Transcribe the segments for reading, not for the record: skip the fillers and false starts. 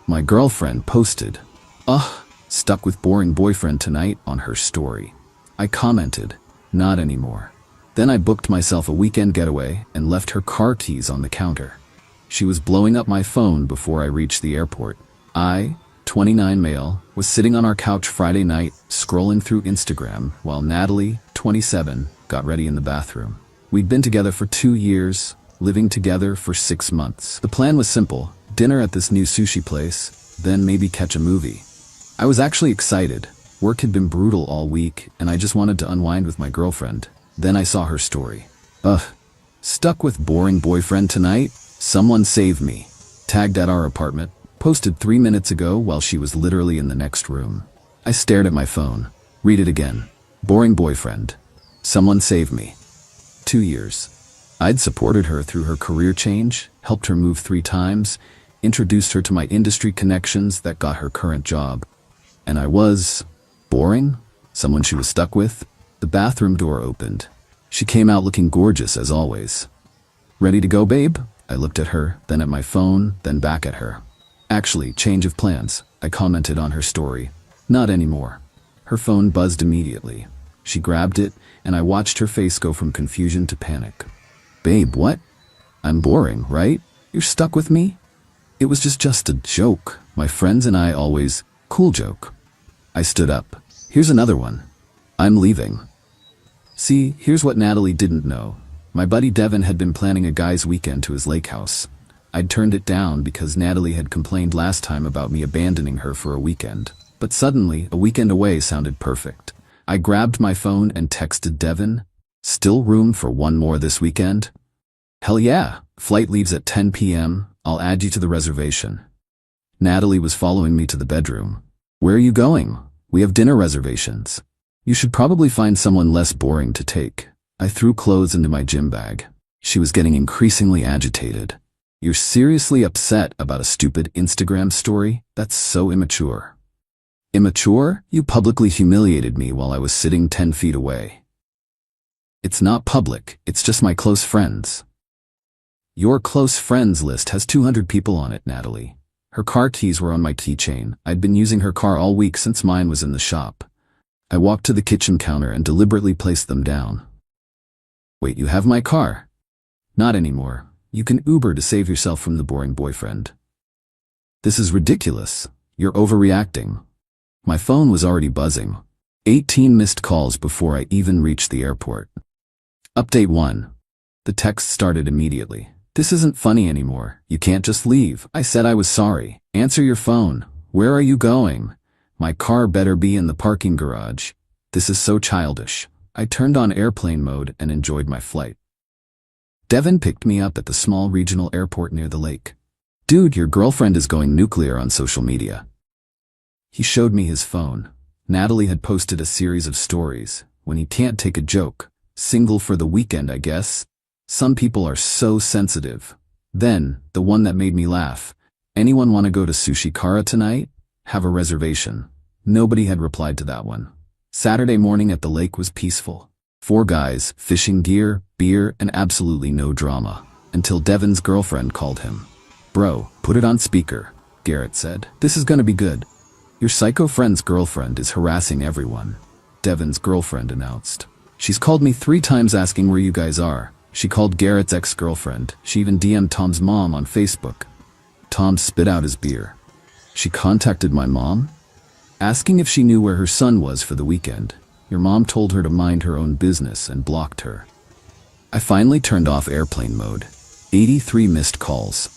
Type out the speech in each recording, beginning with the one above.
My girlfriend posted, "Ugh, stuck with boring boyfriend tonight" on her story. I commented, "Not anymore." Then I booked myself a weekend getaway and left her car keys on the counter. She was blowing up my phone before I reached the airport. I, 29 male, was sitting on our couch Friday night, scrolling through Instagram, while Natalie, 27, got ready in the bathroom. We'd been together for 2 years, living together for 6 months. The plan was simple: dinner at this new sushi place, then maybe catch a movie. I was actually excited. Work had been brutal all week, and I just wanted to unwind with my girlfriend. Then I saw her story. "Ugh, stuck with boring boyfriend tonight? Someone save me." Tagged at our apartment. Posted 3 minutes ago while she was literally in the next room. I stared at my phone. Read it again. "Boring boyfriend. Someone save me." 2 years. I'd supported her through her career change, helped her move 3 times, introduced her to my industry connections that got her current job. And I was boring? Someone she was stuck with? The bathroom door opened. She came out looking gorgeous as always. "Ready to go, babe?" I looked at her, then at my phone, then back at her. "Actually, change of plans," I commented on her story. "Not anymore." Her phone buzzed immediately. She grabbed it, and I watched her face go from confusion to panic. "Babe, what? I'm boring, right? You're stuck with me?" "It was just a joke. My friends and I always..." "Cool joke." I stood up. "Here's another one. I'm leaving." See, here's what Natalie didn't know. My buddy Devin had been planning a guy's weekend to his lake house. I'd turned it down because Natalie had complained last time about me abandoning her for a weekend. But suddenly, a weekend away sounded perfect. I grabbed my phone and texted Devin, "Still room for one more this weekend?" "Hell yeah, flight leaves at 10 p.m, I'll add you to the reservation." Natalie was following me to the bedroom. "Where are you going? We have dinner reservations." "You should probably find someone less boring to take." I threw clothes into my gym bag. She was getting increasingly agitated. "You're seriously upset about a stupid Instagram story? That's so immature." "Immature? You publicly humiliated me while I was sitting 10 feet away." "It's not public, it's just my close friends." "Your close friends list has 200 people on it, Natalie." Her car keys were on my keychain. I'd been using her car all week since mine was in the shop. I walked to the kitchen counter and deliberately placed them down. "Wait, you have my car?" "Not anymore. You can Uber to save yourself from the boring boyfriend." "This is ridiculous. You're overreacting." My phone was already buzzing. 18 missed calls before I even reached the airport. Update 1. The text started immediately. "This isn't funny anymore. You can't just leave. I said I was sorry. Answer your phone. Where are you going? My car better be in the parking garage. This is so childish." I turned on airplane mode and enjoyed my flight. Devin picked me up at the small regional airport near the lake. "Dude, your girlfriend is going nuclear on social media." He showed me his phone. Natalie had posted a series of stories. "When he can't take a joke. Single for the weekend, I guess. Some people are so sensitive." Then, the one that made me laugh. "Anyone want to go to Sushi Kara tonight? Have a reservation." Nobody had replied to that one. Saturday morning at the lake was peaceful. 4 guys, fishing gear, beer, and absolutely no drama. Until Devin's girlfriend called him. "Bro, put it on speaker," Garrett said. "This is gonna be good." "Your psycho friend's girlfriend is harassing everyone," Devin's girlfriend announced. "She's called me 3 times asking where you guys are." She called Garrett's ex-girlfriend. She even DM'd Tom's mom on Facebook. Tom spit out his beer. "She contacted my mom? Asking if she knew where her son was for the weekend. Your mom told her to mind her own business and blocked her." I finally turned off airplane mode. 83 missed calls.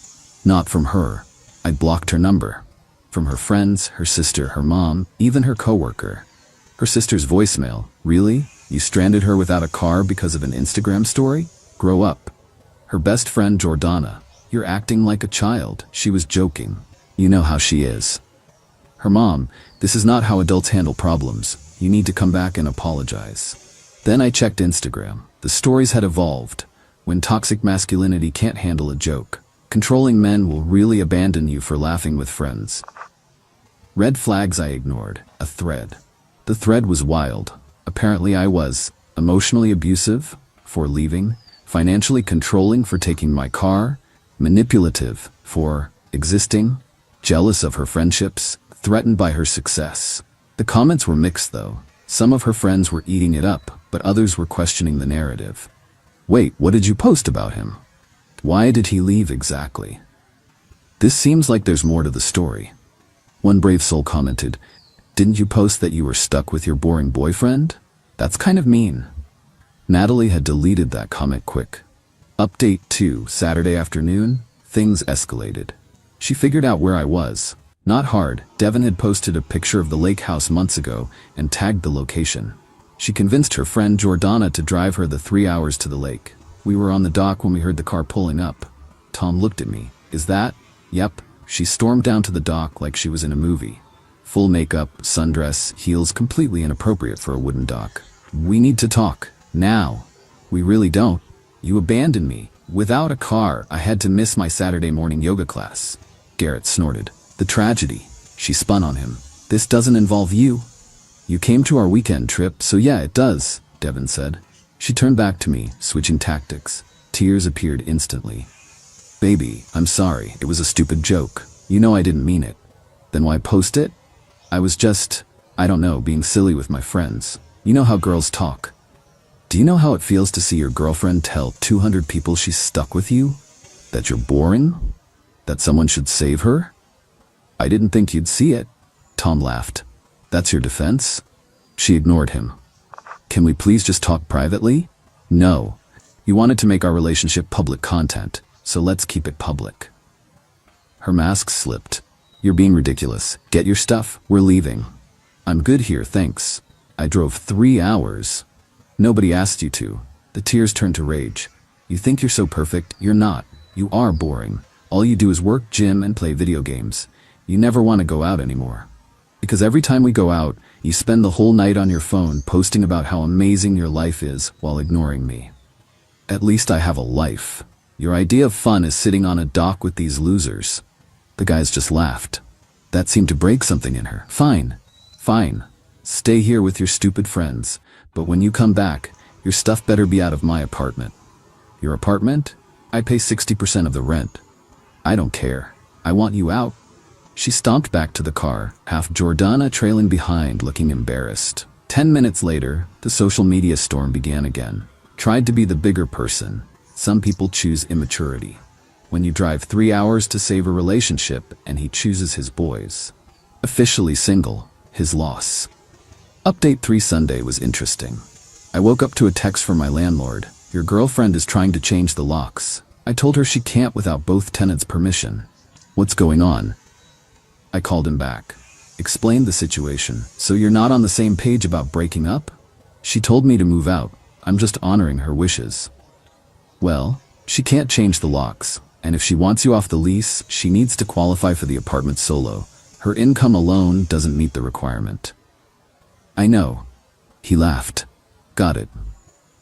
Not from her. I blocked her number. From her friends, her sister, her mom, even her coworker. Her sister's voicemail. "Really? You stranded her without a car because of an Instagram story? Grow up." Her best friend Jordana. "You're acting like a child." She was joking. You know how she is. Her mom. "This is not how adults handle problems. You need to come back and apologize." Then I checked Instagram. The stories had evolved. "When toxic masculinity can't handle a joke. Controlling men will really abandon you for laughing with friends." Red flags I ignored. A thread. The thread was wild. Apparently I was emotionally abusive for leaving, financially controlling for taking my car, manipulative for existing, Jealous of her friendships, threatened by her success. The comments were mixed though. Some of her friends were eating it up, but others were questioning the narrative. Wait, what did you post about him? Why did he leave exactly? This seems like there's more to the story. One brave soul commented, "Didn't you post that you were stuck with your boring boyfriend? That's kind of mean." Natalie had deleted that comment quick. Update 2, Saturday afternoon, things escalated. She figured out where I was. Not hard, Devin had posted a picture of the lake house months ago and tagged the location. She convinced her friend Jordana to drive her the 3 hours to the lake. We were on the dock when we heard the car pulling up. Tom looked at me. "Is that?" "Yep." She stormed down to the dock like she was in a movie. Full makeup, sundress, heels completely inappropriate for a wooden dock. "We need to talk. Now." "We really don't. You abandoned me. Without a car, I had to miss my Saturday morning yoga class." Garrett snorted. "The tragedy." She spun on him. "This doesn't involve you." "You came to our weekend trip, so yeah, it does," Devin said. She turned back to me, switching tactics. Tears appeared instantly. "Baby, I'm sorry. It was a stupid joke. You know I didn't mean it." "Then why post it?" "I was just, I don't know, being silly with my friends. You know how girls talk." "Do you know how it feels to see your girlfriend tell 200 people she's stuck with you? That you're boring? That someone should save her?" "I didn't think you'd see it." Tom laughed. "That's your defense?" She ignored him. "Can we please just talk privately?" "No. You wanted to make our relationship public content, so let's keep it public." Her mask slipped. "You're being ridiculous. Get your stuff. We're leaving." "I'm good here, thanks. I drove 3 hours." "Nobody asked you to." The tears turned to rage. "You think you're so perfect. You're not. You are boring. All you do is work, gym, and play video games. You never want to go out anymore. Because every time we go out, you spend the whole night on your phone posting about how amazing your life is while ignoring me." "At least I have a life. Your idea of fun is sitting on a dock with these losers." The guys just laughed. That seemed to break something in her. "Fine. Fine. Stay here with your stupid friends. But when you come back, your stuff better be out of my apartment." "Your apartment? I pay 60% of the rent." "I don't care. I want you out." She stomped back to the car, half Jordana trailing behind, looking embarrassed. 10 minutes later, the social media storm began again. Tried to be the bigger person. Some people choose immaturity. When you drive 3 hours to save a relationship and he chooses his boys. Officially single, his loss. Update 3 Sunday was interesting. I woke up to a text from my landlord. "Your girlfriend is trying to change the locks. I told her she can't without both tenants' permission." "What's going on?" I called him back. Explained the situation. "So you're not on the same page about breaking up?" "She told me to move out. I'm just honoring her wishes." "Well, she can't change the locks, and if she wants you off the lease, she needs to qualify for the apartment solo. Her income alone doesn't meet the requirement." "I know." He laughed. "Got it.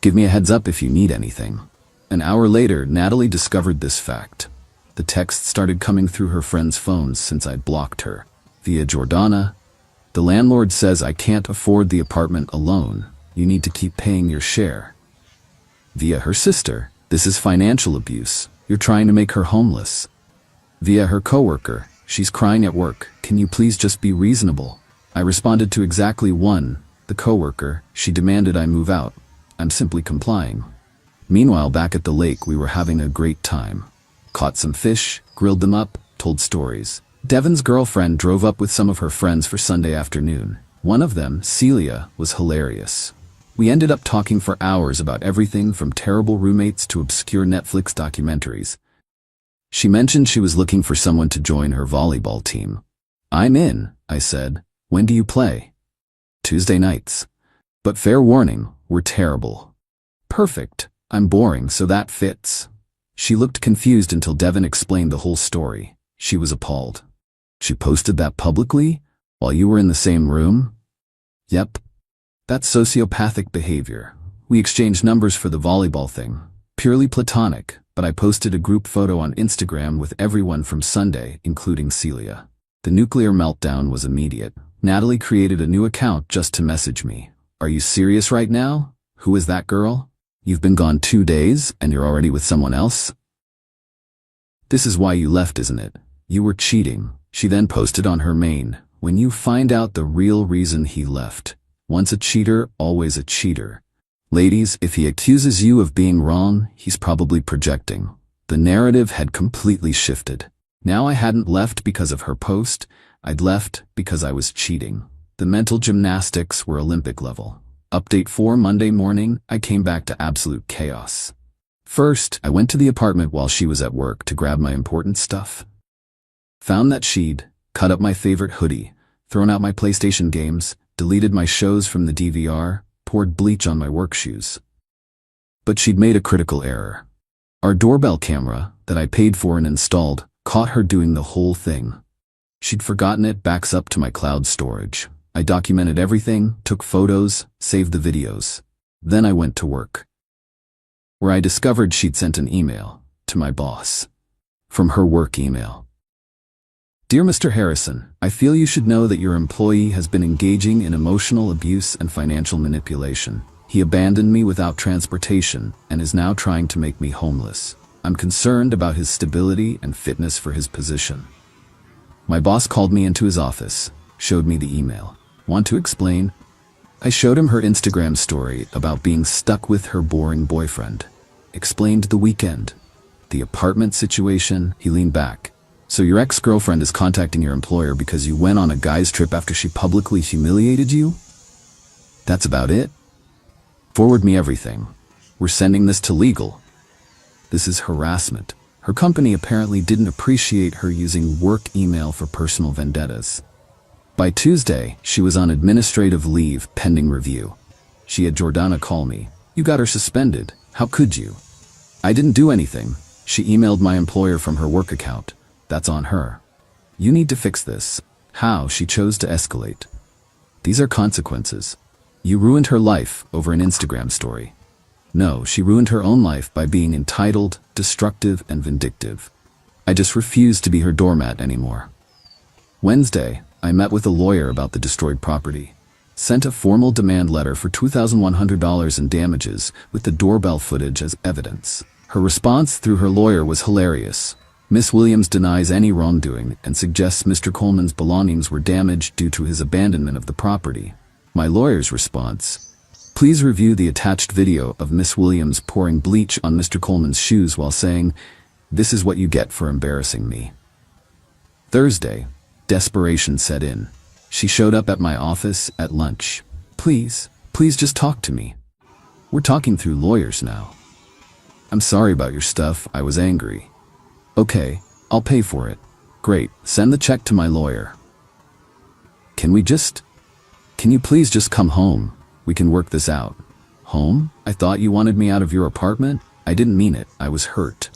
Give me a heads up if you need anything." An hour later, Natalie discovered this fact. The texts started coming through her friends' phones since I'd blocked her. Via Jordana, "The landlord says I can't afford the apartment alone. You need to keep paying your share." Via her sister, "This is financial abuse. You're trying to make her homeless." Via her coworker, "She's crying at work. Can you please just be reasonable?" I responded to exactly one, the coworker. "She demanded I move out. I'm simply complying." Meanwhile, back at the lake, we were having a great time. Caught some fish, grilled them up, told stories. Devin's girlfriend drove up with some of her friends for Sunday afternoon. One of them, Celia, was hilarious. We ended up talking for hours about everything from terrible roommates to obscure Netflix documentaries. She mentioned she was looking for someone to join her volleyball team. "I'm in," I said. "When do you play?" "Tuesday nights. But fair warning, we're terrible." "Perfect. I'm boring, so that fits." She looked confused until Devin explained the whole story. She was appalled. "She posted that publicly? While you were in the same room?" "Yep. That's sociopathic behavior. We exchanged numbers for the volleyball thing. Purely platonic, but I posted a group photo on Instagram with everyone from Sunday, including Celia. The nuclear meltdown was immediate. Natalie created a new account just to message me. "Are you serious right now? Who is that girl? You've been gone 2 days and you're already with someone else? This is why you left, isn't it? You were cheating." She then posted on her main, "When you find out the real reason he left. Once a cheater, always a cheater. Ladies, if he accuses you of being wrong, he's probably projecting." The narrative had completely shifted. Now I hadn't left because of her post, I'd left because I was cheating. The mental gymnastics were Olympic level. Update 4 Monday morning, I came back to absolute chaos. First, I went to the apartment while she was at work to grab my important stuff. Found that she'd cut up my favorite hoodie, thrown out my PlayStation games, deleted my shows from the DVR, poured bleach on my work shoes. But she'd made a critical error. Our doorbell camera, that I paid for and installed, caught her doing the whole thing. She'd forgotten it backs up to my cloud storage. I documented everything, took photos, saved the videos. Then I went to work, where I discovered she'd sent an email to my boss from her work email. "Dear Mr. Harrison, I feel you should know that your employee has been engaging in emotional abuse and financial manipulation. He abandoned me without transportation and is now trying to make me homeless. I'm concerned about his stability and fitness for his position." My boss called me into his office, showed me the email. "Want to explain?" I showed him her Instagram story about being stuck with her boring boyfriend. Explained the weekend. The apartment situation. He leaned back. "So your ex-girlfriend is contacting your employer because you went on a guy's trip after she publicly humiliated you? That's about it? Forward me everything. We're sending this to legal." This is harassment. Her company apparently didn't appreciate her using work email for personal vendettas. By Tuesday, she was on administrative leave pending review. She had Jordana call me. "You got her suspended. How could you?" "I didn't do anything. She emailed my employer from her work account. That's on her. You need to fix this." How she chose to escalate. These are consequences. You ruined her life over an Instagram story. No, she ruined her own life by being entitled, destructive, and vindictive. I just refused to be her doormat anymore. Wednesday, I met with a lawyer about the destroyed property. Sent a formal demand letter for $2,100 in damages with the doorbell footage as evidence. Her response through her lawyer was hilarious. Miss Williams denies any wrongdoing and suggests Mr. Coleman's belongings were damaged due to his abandonment of the property. My lawyer's response: "Please review the attached video of Miss Williams pouring bleach on Mr. Coleman's shoes while saying, 'This is what you get for embarrassing me.'" Thursday, desperation set in. She showed up at my office at lunch. Please just talk to me. We're talking through lawyers now." "I'm sorry about your stuff, I was angry." "Okay, I'll pay for it." "Great, send the check to my lawyer." Can you please just come home? We can work this out." "Home? I thought you wanted me out of your apartment?" "I didn't mean it, I was hurt.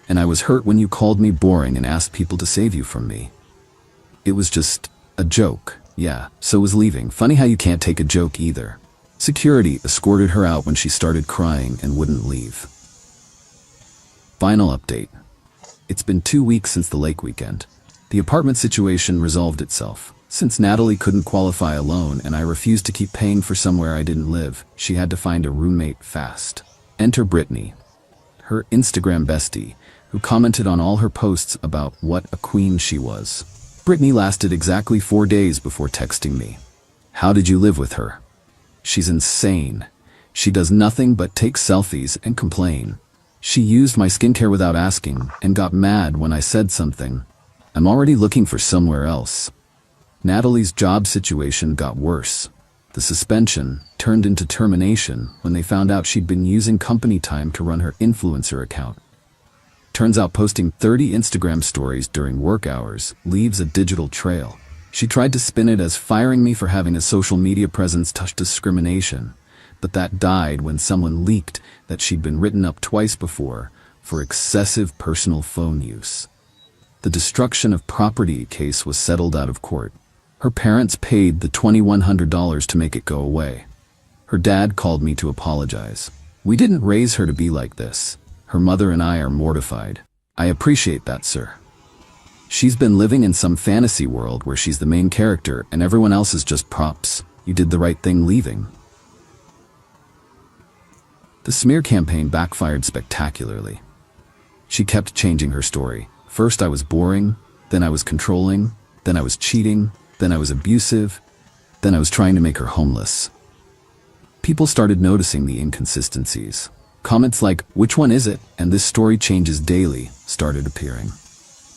And I was hurt when you called me boring and asked people to save you from me. It was just a joke." "Yeah, so was leaving. Funny how you can't take a joke either." Security escorted her out when she started crying and wouldn't leave. Final update. It's been 2 weeks since the lake weekend. The apartment situation resolved itself. Since Natalie couldn't qualify a loan and I refused to keep paying for somewhere I didn't live, she had to find a roommate fast. Enter Brittany, her Instagram bestie, who commented on all her posts about what a queen she was. Brittany lasted exactly 4 days before texting me. "How did you live with her? She's insane. She does nothing but take selfies and complain. She used my skincare without asking and got mad when I said something. I'm already looking for somewhere else." Natalie's job situation got worse. The suspension turned into termination when they found out she'd been using company time to run her influencer account. Turns out posting 30 Instagram stories during work hours leaves a digital trail. She tried to spin it as firing me for having a social media presence touched discrimination, but that died when someone leaked that she'd been written up twice before for excessive personal phone use. The destruction of property case was settled out of court. Her parents paid the $2,100 to make it go away. Her dad called me to apologize. "We didn't raise her to be like this. Her mother and I are mortified." "I appreciate that, sir. She's been living in some fantasy world where she's the main character and everyone else is just props. You did the right thing leaving." The smear campaign backfired spectacularly. She kept changing her story. First I was boring, Then I was controlling. Then I was cheating. Then I was abusive. Then I was trying to make her homeless. People started noticing the inconsistencies. Comments like, "Which one is it? And this story changes daily," started appearing.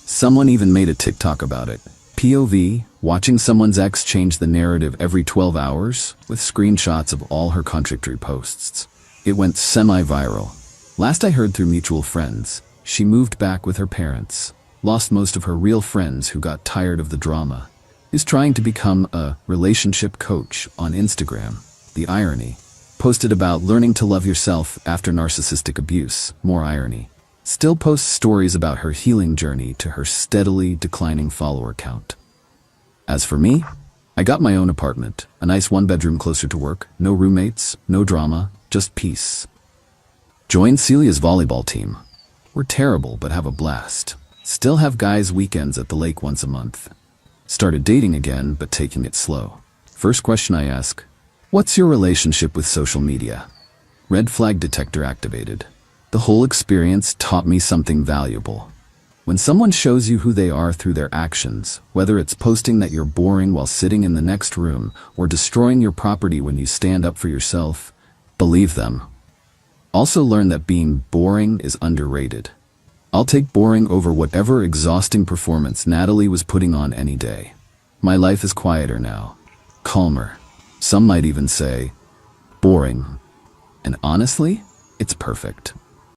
Someone even made a TikTok about it. POV, watching someone's ex change the narrative every 12 hours, with screenshots of all her contradictory posts. It went semi-viral. Last I heard through mutual friends, she moved back with her parents, lost most of her real friends who got tired of the drama, is trying to become a relationship coach on Instagram. The irony. Posted about learning to love yourself after narcissistic abuse. More irony. Still posts stories about her healing journey to her steadily declining follower count. As for me, I got my own apartment, a nice one-bedroom closer to work, no roommates, no drama, just peace. Joined Celia's volleyball team. We're terrible but have a blast. Still have guys' weekends at the lake once a month. Started dating again but taking it slow. First question I ask, what's your relationship with social media? Red flag detector activated. The whole experience taught me something valuable. When someone shows you who they are through their actions, whether it's posting that you're boring while sitting in the next room or destroying your property when you stand up for yourself, believe them. Also learn that being boring is underrated. I'll take boring over whatever exhausting performance Natalie was putting on any day. My life is quieter now, calmer. Some might even say, boring. And honestly, it's perfect.